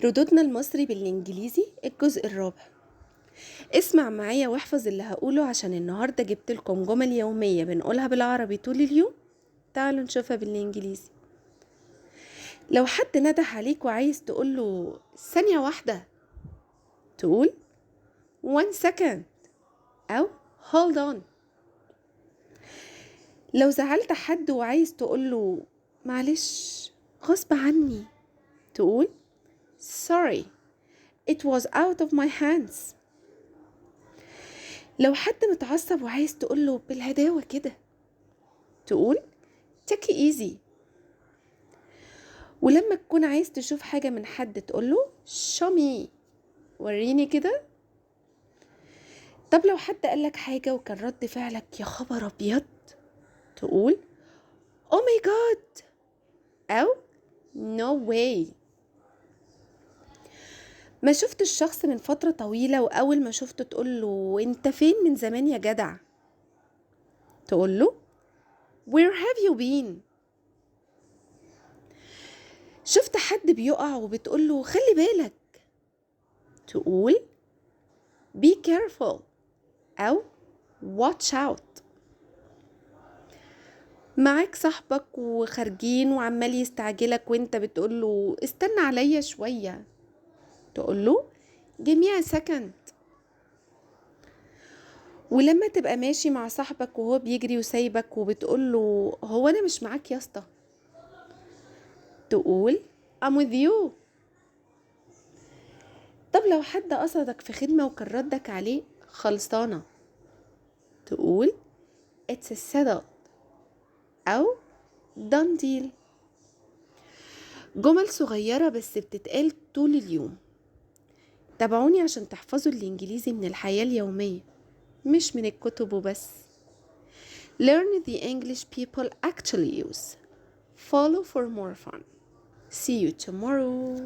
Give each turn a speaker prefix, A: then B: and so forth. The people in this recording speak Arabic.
A: ردودنا المصري بالإنجليزي الجزء الرابع. اسمع معايا واحفظ اللي هقوله عشان النهاردة جبت لكم جمل يومية بنقولها بالعربي طول اليوم. تعالوا نشوفها بالإنجليزي. لو حد نده عليك وعايز تقوله ثانية واحدة تقول 1 second أو hold on. لو زعلت حد وعايز تقوله معلش غصب عني تقول sorry it was out of my hands. لو حد متعصب وعايز تقوله بالهداوة كده تقول take it easy. ولما تكون عايز تشوف حاجة من حد تقوله show me وريني كده. طب لو حد قالك حاجة وكان رد فعلك يا خبر أبيض تقول oh my god أو no way. ما شفت الشخص من فترة طويلة وأول ما شفته تقوله انت فين من زمان يا جدع تقوله where have you been. شفت حد بيقع وبتقوله خلي بالك تقول be careful أو watch out. معاك صاحبك وخارجين وعمال يستعجلك وانت بتقوله استنى عليا شوية تقوله give me a second. ولما تبقى ماشي مع صاحبك وهو بيجري وسايبك وبتقوله هو انا مش معاك يا اسطى تقول I'm with you. طب لو حد قصدك في خدمة وكان ردك عليه خلصانة تقول it's a settled أو done deal. جمل صغيرة بس بتتقال طول اليوم. تابعوني عشان تحفظوا الإنجليزي من الحياة اليومية مش من الكتب وبس. Learn the English people actually use. Follow for more fun. See you tomorrow.